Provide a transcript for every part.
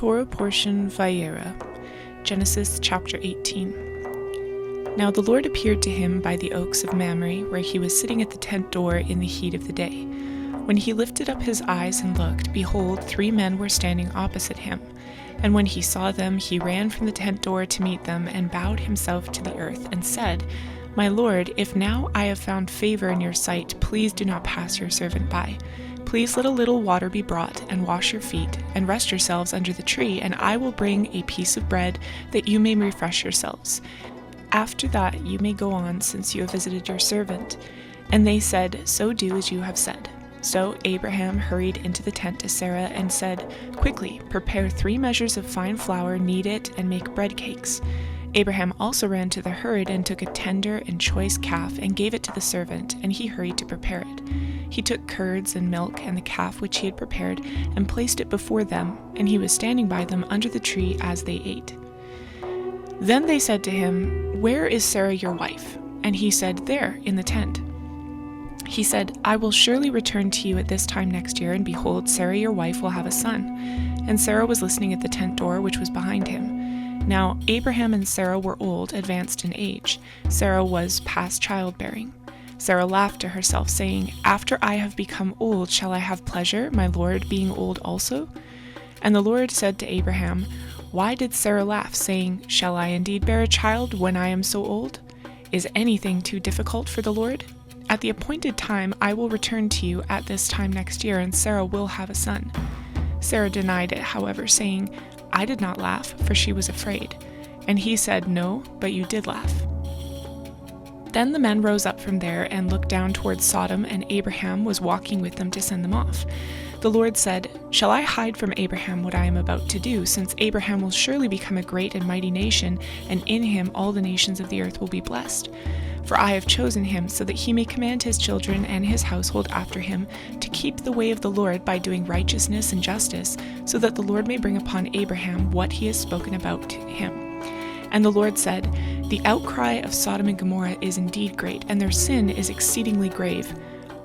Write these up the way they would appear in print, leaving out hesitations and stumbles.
Torah portion Vayera, Genesis chapter 18. Now the Lord appeared to him by the oaks of Mamre, where he was sitting at the tent door in the heat of the day. When he lifted up his eyes and looked, behold, 3 men were standing opposite him. And when he saw them, he ran from the tent door to meet them, and bowed himself to the earth, and said, My Lord, if now I have found favor in your sight, please do not pass your servant by. Please let a little water be brought, and wash your feet, and rest yourselves under the tree, and I will bring a piece of bread, that you may refresh yourselves. After that you may go on, since you have visited your servant. And they said, So do as you have said. So Abraham hurried into the tent to Sarah, and said, Quickly, prepare 3 measures of fine flour, knead it, and make bread cakes. Abraham also ran to the herd, and took a tender and choice calf, and gave it to the servant, and he hurried to prepare it. He took curds and milk and the calf which he had prepared, and placed it before them, and he was standing by them under the tree as they ate. Then they said to him, Where is Sarah your wife? And he said, There, in the tent. He said, I will surely return to you at this time next year, and behold, Sarah your wife will have a son. And Sarah was listening at the tent door which was behind him. Now Abraham and Sarah were old, advanced in age. Sarah was past childbearing. Sarah laughed to herself, saying, After I have become old, shall I have pleasure, my Lord being old also? And the Lord said to Abraham, Why did Sarah laugh, saying, Shall I indeed bear a child when I am so old? Is anything too difficult for the Lord? At the appointed time I will return to you at this time next year, and Sarah will have a son. Sarah denied it, however, saying, I did not laugh, for she was afraid. And he said, No, but you did laugh. Then the men rose up from there and looked down towards Sodom, and Abraham was walking with them to send them off. The Lord said, Shall I hide from Abraham what I am about to do, since Abraham will surely become a great and mighty nation, and in him all the nations of the earth will be blessed? For I have chosen him, so that he may command his children and his household after him to keep the way of the Lord by doing righteousness and justice, so that the Lord may bring upon Abraham what he has spoken about him. And the Lord said, The outcry of Sodom and Gomorrah is indeed great, and their sin is exceedingly grave.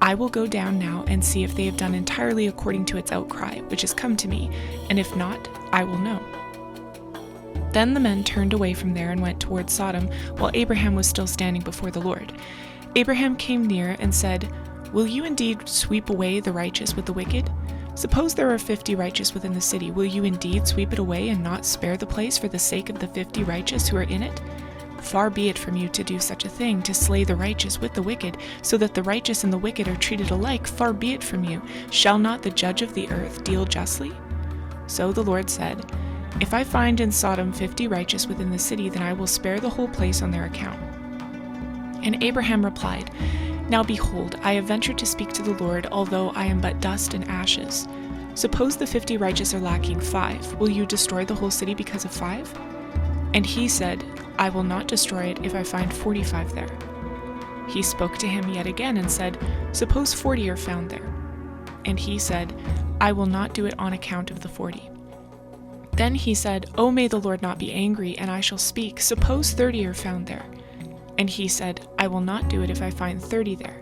I will go down now and see if they have done entirely according to its outcry, which has come to me, and if not, I will know. Then the men turned away from there and went towards Sodom, while Abraham was still standing before the Lord. Abraham came near and said, Will you indeed sweep away the righteous with the wicked? Suppose there are 50 righteous within the city, will you indeed sweep it away and not spare the place for the sake of the 50 righteous who are in it? Far be it from you to do such a thing, to slay the righteous with the wicked, so that the righteous and the wicked are treated alike. Far be it from you. Shall not the judge of the earth deal justly? So the Lord said, If I find in Sodom 50 righteous within the city, then I will spare the whole place on their account. And Abraham replied, Now behold, I have ventured to speak to the Lord, although I am but dust and ashes. Suppose the 50 righteous are lacking 5. Will you destroy the whole city because of 5? And he said, I will not destroy it if I find 45 there. He spoke to him yet again and said, Suppose 40 are found there. And he said, I will not do it on account of the 40. Then he said, Oh, may the Lord not be angry, and I shall speak. Suppose 30 are found there. And he said, I will not do it if I find 30 there.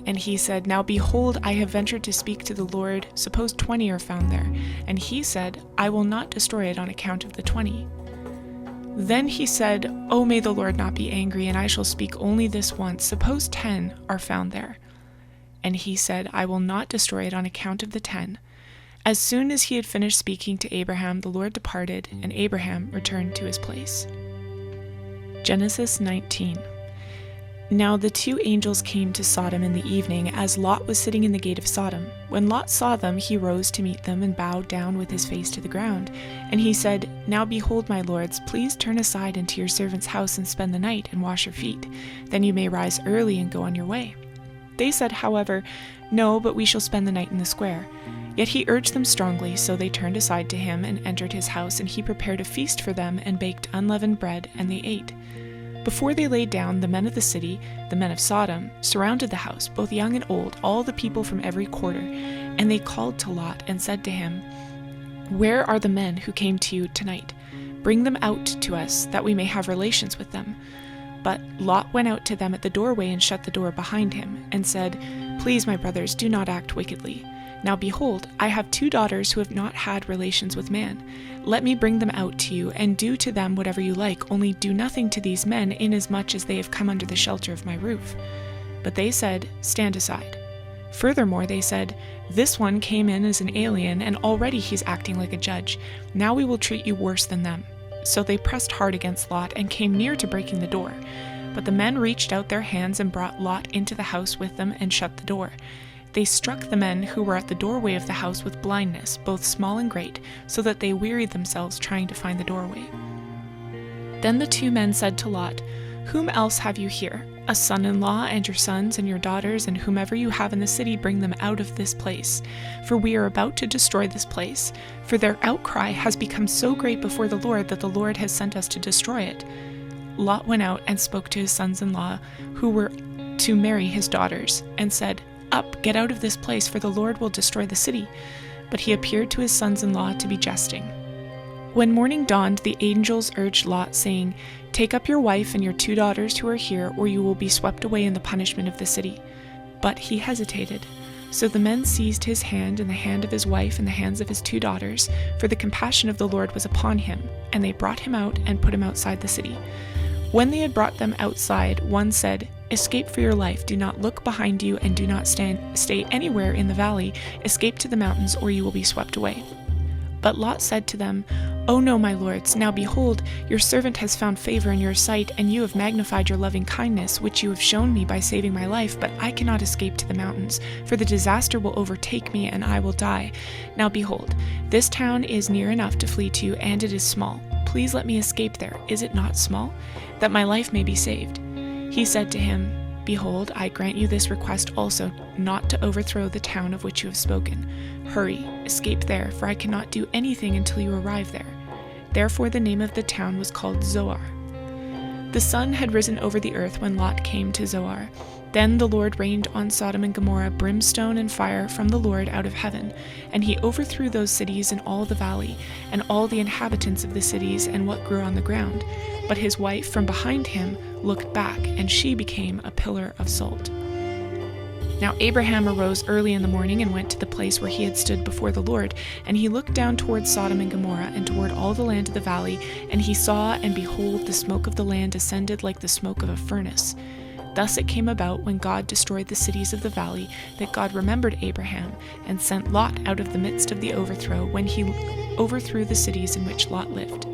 And he said, Now behold, I have ventured to speak to the Lord. Suppose 20 are found there. And he said, I will not destroy it on account of the 20. Then he said, Oh, may the Lord not be angry, and I shall speak only this once. Suppose 10 are found there. And he said, I will not destroy it on account of the 10. As soon as he had finished speaking to Abraham, the Lord departed, and Abraham returned to his place. Genesis 19. Now the 2 angels came to Sodom in the evening, as Lot was sitting in the gate of Sodom. When Lot saw them, he rose to meet them, and bowed down with his face to the ground. And he said, Now behold, my lords, please turn aside into your servant's house and spend the night, and wash your feet. Then you may rise early and go on your way. They said, however, No, but we shall spend the night in the square. Yet he urged them strongly, so they turned aside to him and entered his house, and he prepared a feast for them and baked unleavened bread, and they ate. Before they lay down, the men of the city, the men of Sodom, surrounded the house, both young and old, all the people from every quarter. And they called to Lot and said to him, Where are the men who came to you tonight? Bring them out to us, that we may have relations with them. But Lot went out to them at the doorway and shut the door behind him, and said, Please, my brothers, do not act wickedly. Now behold, I have 2 daughters who have not had relations with man. Let me bring them out to you, and do to them whatever you like, only do nothing to these men, inasmuch as they have come under the shelter of my roof." But they said, "Stand aside." Furthermore, they said, "This one came in as an alien, and already he's acting like a judge. Now we will treat you worse than them." So they pressed hard against Lot, and came near to breaking the door. But the men reached out their hands and brought Lot into the house with them, and shut the door. They struck the men who were at the doorway of the house with blindness, both small and great, so that they wearied themselves trying to find the doorway. Then the 2 men said to Lot, "Whom else have you here? A son-in-law, and your sons and your daughters, and whomever you have in the city, bring them out of this place. For we are about to destroy this place. For their outcry has become so great before the Lord that the Lord has sent us to destroy it." Lot went out and spoke to his sons-in-law, who were to marry his daughters, and said, "Up, get out of this place, for the Lord will destroy the city." But he appeared to his sons-in-law to be jesting. When morning dawned, the angels urged Lot, saying, "Take up your wife and your 2 daughters who are here, or you will be swept away in the punishment of the city." But he hesitated. So the men seized his hand and the hand of his wife and the hands of his 2 daughters, for the compassion of the Lord was upon him, and they brought him out and put him outside the city. When they had brought them outside, one said, "Escape for your life, do not look behind you, and do not stay anywhere in the valley. Escape to the mountains, or you will be swept away." But Lot said to them, "Oh no, my lords, now behold, your servant has found favor in your sight, and you have magnified your loving kindness, which you have shown me by saving my life, but I cannot escape to the mountains, for the disaster will overtake me, and I will die. Now behold, this town is near enough to flee to, and it is small. Please let me escape there, is it not small? That my life may be saved." He said to him, "Behold, I grant you this request also, not to overthrow the town of which you have spoken. Hurry, escape there, for I cannot do anything until you arrive there." Therefore the name of the town was called Zoar. The sun had risen over the earth when Lot came to Zoar. Then the Lord rained on Sodom and Gomorrah brimstone and fire from the Lord out of heaven, and he overthrew those cities and all the valley, and all the inhabitants of the cities and what grew on the ground. But his wife from behind him looked back, and she became a pillar of salt. Now Abraham arose early in the morning and went to the place where he had stood before the Lord, and he looked down toward Sodom and Gomorrah and toward all the land of the valley, and he saw, and behold, the smoke of the land ascended like the smoke of a furnace. Thus it came about, when God destroyed the cities of the valley, that God remembered Abraham, and sent Lot out of the midst of the overthrow, when he overthrew the cities in which Lot lived.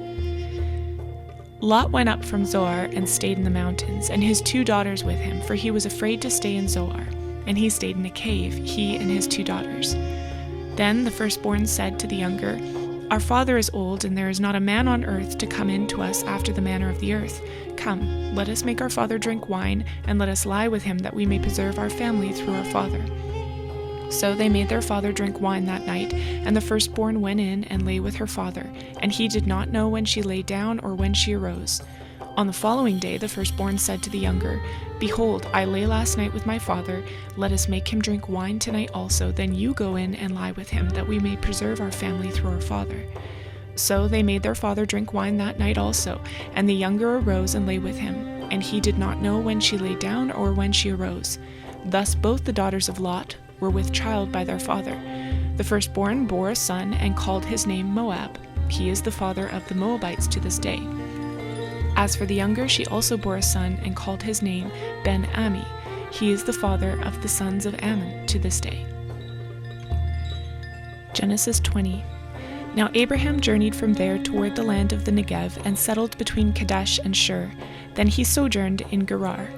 Lot went up from Zoar and stayed in the mountains, and his 2 daughters with him, for he was afraid to stay in Zoar. And he stayed in a cave, he and his 2 daughters. Then the firstborn said to the younger, "Our father is old, and there is not a man on earth to come in to us after the manner of the earth. Come, let us make our father drink wine, and let us lie with him, that we may preserve our family through our father." So they made their father drink wine that night, and the firstborn went in and lay with her father, and he did not know when she lay down or when she arose. On the following day the firstborn said to the younger, "Behold, I lay last night with my father. Let us make him drink wine tonight also. Then you go in and lie with him, that we may preserve our family through our father." So they made their father drink wine that night also, and the younger arose and lay with him, and he did not know when she lay down or when she arose. Thus both the daughters of Lot were with child by their father. The firstborn bore a son and called his name Moab. He is the father of the Moabites to this day. As for the younger, she also bore a son and called his name Ben-Ammi. He is the father of the sons of Ammon to this day. Genesis 20. Now Abraham journeyed from there toward the land of the Negev and settled between Kadesh and Shur. Then he sojourned in Gerar.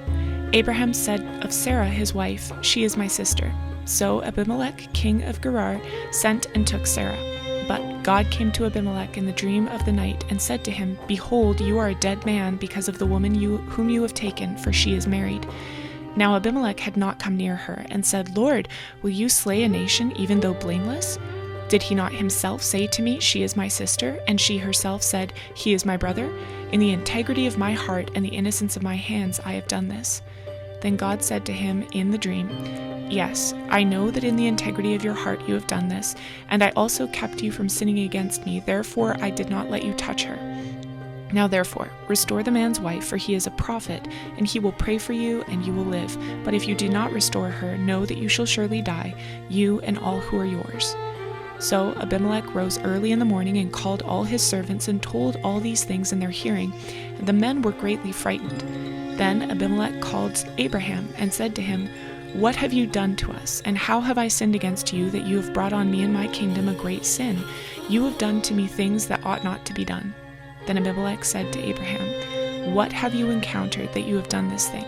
Abraham said of Sarah his wife, "She is my sister." So Abimelech, king of Gerar, sent and took Sarah. But God came to Abimelech in the dream of the night and said to him, "Behold, you are a dead man because of the woman whom you have taken, for she is married." Now Abimelech had not come near her, and said, "Lord, will you slay a nation even though blameless? Did he not himself say to me, 'She is my sister,' and she herself said, 'He is my brother'? In the integrity of my heart and the innocence of my hands I have done this." Then God said to him in the dream, "Yes, I know that in the integrity of your heart you have done this, and I also kept you from sinning against me, therefore I did not let you touch her. Now therefore, restore the man's wife, for he is a prophet, and he will pray for you, and you will live. But if you do not restore her, know that you shall surely die, you and all who are yours." So Abimelech rose early in the morning and called all his servants and told all these things in their hearing, and the men were greatly frightened. Then Abimelech called Abraham and said to him, "What have you done to us, and how have I sinned against you that you have brought on me and my kingdom a great sin? You have done to me things that ought not to be done." Then Abimelech said to Abraham, "What have you encountered that you have done this thing?"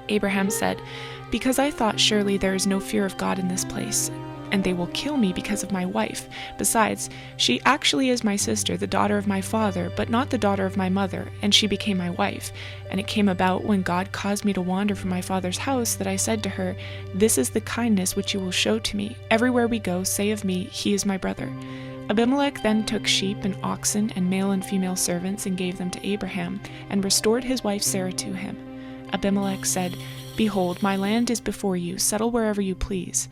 Abraham said, "Because I thought surely there is no fear of God in this place, and they will kill me because of my wife. Besides, she actually is my sister, the daughter of my father, but not the daughter of my mother, and she became my wife. And it came about when God caused me to wander from my father's house that I said to her, 'This is the kindness which you will show to me. Everywhere we go, say of me, he is my brother.' Abimelech then took sheep and oxen and male and female servants and gave them to Abraham, and restored his wife Sarah to him. Abimelech said, 'Behold, my land is before you, settle wherever you please.'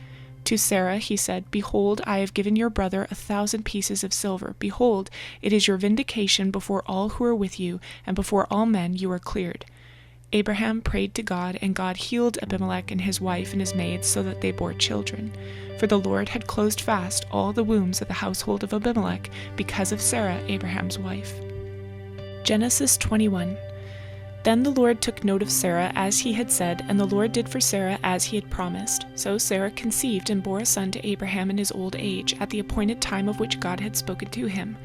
To Sarah he said, 'Behold, I have given your brother 1,000 pieces of silver. Behold, it is your vindication before all who are with you, and before all men you are cleared.' Abraham prayed to God, and God healed Abimelech and his wife and his maids so that they bore children. For the Lord had closed fast all the wombs of the household of Abimelech because of Sarah, Abraham's wife." Genesis 21. Then the Lord took note of Sarah as he had said, and the Lord did for Sarah as he had promised. So Sarah conceived and bore a son to Abraham in his old age, at the appointed time of which God had spoken to him.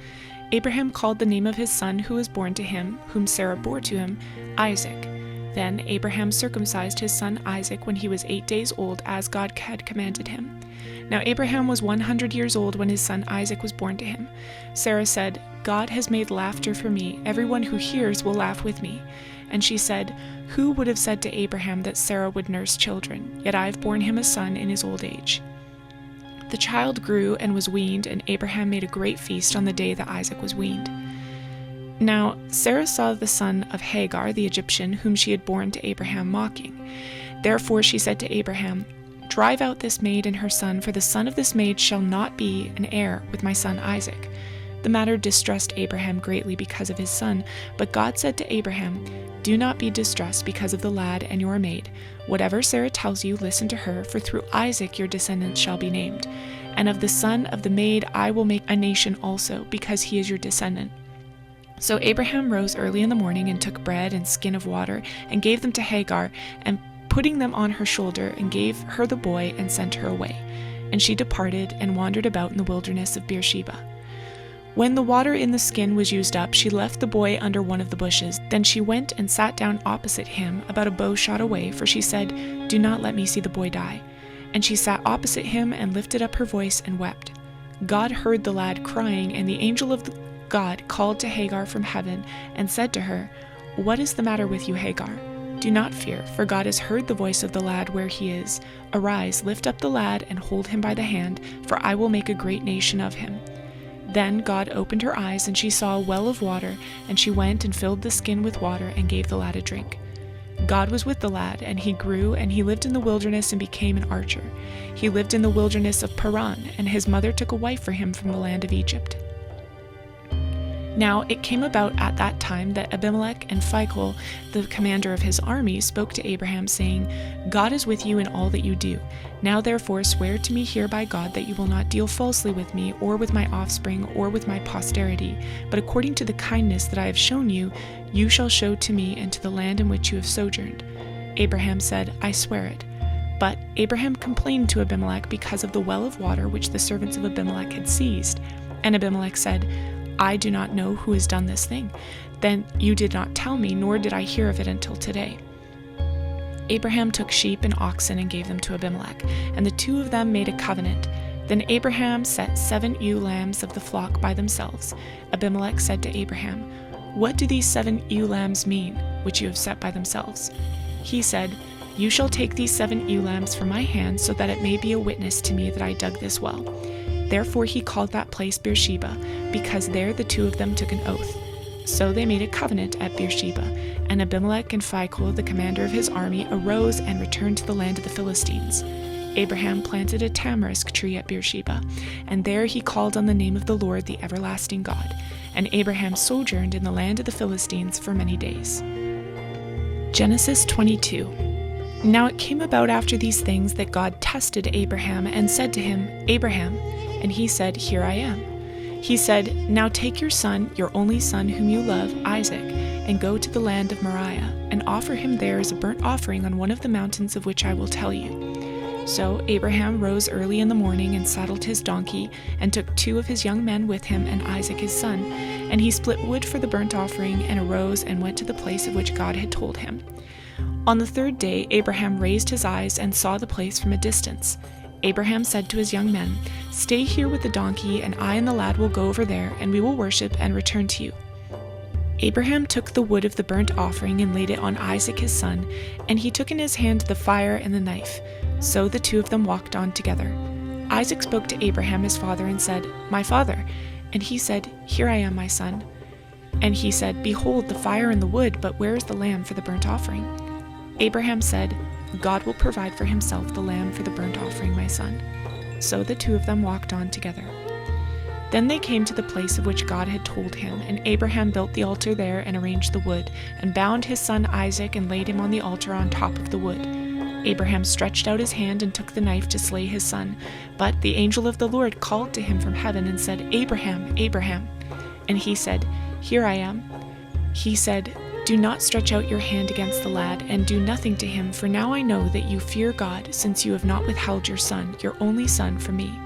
Abraham called the name of his son who was born to him, whom Sarah bore to him, Isaac. Then Abraham circumcised his son Isaac when he was 8 days old, as God had commanded him. Now Abraham was 100 years old when his son Isaac was born to him. Sarah said, "God has made laughter for me. Everyone who hears will laugh with me." And she said, "Who would have said to Abraham that Sarah would nurse children? Yet I have borne him a son in his old age." The child grew and was weaned, and Abraham made a great feast on the day that Isaac was weaned. Now Sarah saw the son of Hagar the Egyptian, whom she had borne to Abraham, mocking. Therefore she said to Abraham, "Drive out this maid and her son, for the son of this maid shall not be an heir with my son Isaac." The matter distressed Abraham greatly because of his son, but God said to Abraham, "Do not be distressed because of the lad and your maid. Whatever Sarah tells you, listen to her, for through Isaac your descendants shall be named. And of the son of the maid I will make a nation also, because he is your descendant." So Abraham rose early in the morning and took bread and skin of water and gave them to Hagar, and putting them on her shoulder, and gave her the boy and sent her away. And she departed and wandered about in the wilderness of Beersheba. When the water in the skin was used up, she left the boy under one of the bushes. Then she went and sat down opposite him, about a bow shot away, for she said, "Do not let me see the boy die." And she sat opposite him and lifted up her voice and wept. God heard the lad crying, and the angel of God called to Hagar from heaven and said to her, "What is the matter with you, Hagar? Do not fear, for God has heard the voice of the lad where he is. Arise, lift up the lad and hold him by the hand, for I will make a great nation of him." Then God opened her eyes, and she saw a well of water, and she went and filled the skin with water and gave the lad a drink. God was with the lad, and he grew, and he lived in the wilderness and became an archer. He lived in the wilderness of Paran, and his mother took a wife for him from the land of Egypt. Now it came about at that time that Abimelech and Phicol, the commander of his army, spoke to Abraham, saying, "God is with you in all that you do. Now therefore swear to me here by God that you will not deal falsely with me, or with my offspring, or with my posterity, but according to the kindness that I have shown you, you shall show to me and to the land in which you have sojourned." Abraham said, "I swear it." But Abraham complained to Abimelech because of the well of water which the servants of Abimelech had seized. And Abimelech said, "I do not know who has done this thing. Then you did not tell me, nor did I hear of it until today." Abraham took sheep and oxen and gave them to Abimelech, and the two of them made a covenant. Then Abraham set 7 ewe lambs of the flock by themselves. Abimelech said to Abraham, "What do these 7 ewe lambs mean, which you have set by themselves?" He said, "You shall take these 7 ewe lambs from my hand, so that it may be a witness to me that I dug this well." Therefore he called that place Beersheba, because there the two of them took an oath. So they made a covenant at Beersheba, and Abimelech and Phicol, the commander of his army, arose and returned to the land of the Philistines. Abraham planted a tamarisk tree at Beersheba, and there he called on the name of the Lord, the everlasting God. and Abraham sojourned in the land of the Philistines for many days. Genesis 22. Now it came about after these things that God tested Abraham and said to him, Abraham, and he said, Here I am. He said, Now take your son, your only son whom you love, Isaac, and go to the land of Moriah, and offer him there as a burnt offering on one of the mountains of which I will tell you. So Abraham rose early in the morning and saddled his donkey, and took 2 of his young men with him and Isaac his son, and he split wood for the burnt offering, and arose and went to the place of which God had told him. On the 3rd day Abraham raised his eyes and saw the place from a distance. Abraham said to his young men, Stay here with the donkey, and I and the lad will go over there, and we will worship and return to you. Abraham took the wood of the burnt offering and laid it on Isaac his son, and he took in his hand the fire and the knife. So the 2 of them walked on together. Isaac spoke to Abraham his father and said, My father. And he said, Here I am, my son. And he said, Behold, the fire and the wood, but where is the lamb for the burnt offering? Abraham said, God will provide for himself the lamb for the burnt offering, my son. So the 2 of them walked on together. Then they came to the place of which God had told him, and Abraham built the altar there and arranged the wood, and bound his son Isaac and laid him on the altar on top of the wood. Abraham stretched out his hand and took the knife to slay his son. But the angel of the Lord called to him from heaven and said, Abraham, Abraham. And he said, Here I am. He said, Do not stretch out your hand against the lad, and do nothing to him, for now I know that you fear God, since you have not withheld your son, your only son, from me.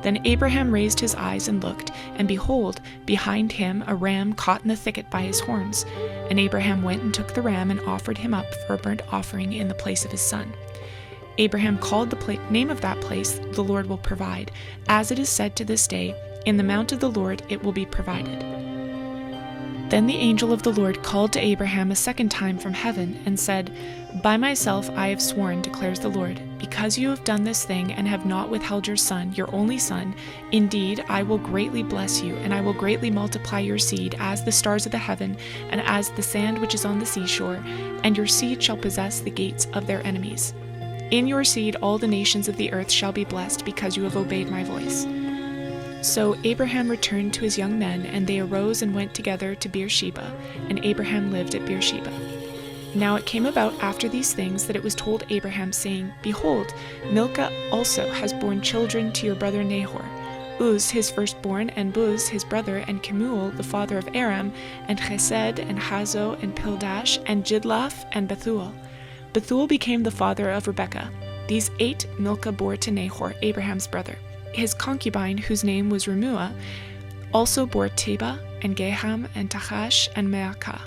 Then Abraham raised his eyes and looked, and behold, behind him a ram caught in the thicket by his horns. And Abraham went and took the ram and offered him up for a burnt offering in the place of his son. Abraham called the name of that place, The Lord will provide. As it is said to this day, In the mount of the Lord it will be provided. Then the angel of the Lord called to Abraham a second time from heaven, and said, By myself I have sworn, declares the Lord, because you have done this thing and have not withheld your son, your only son, indeed I will greatly bless you, and I will greatly multiply your seed as the stars of the heaven, and as the sand which is on the seashore, and your seed shall possess the gates of their enemies. In your seed all the nations of the earth shall be blessed, because you have obeyed my voice. So Abraham returned to his young men, and they arose and went together to Beersheba, and Abraham lived at Beersheba. Now it came about after these things that it was told Abraham, saying, Behold, Milcah also has borne children to your brother Nahor, Uz his firstborn, and Buz his brother, and Kemuel the father of Aram, and Chesed, and Hazo, and Pildash, and Jidlaph, and Bethuel. Bethuel became the father of Rebekah. These 8 Milcah bore to Nahor, Abraham's brother. His concubine, whose name was Remuah, also bore Teba, and Gaham, and Tachash, and Maacah.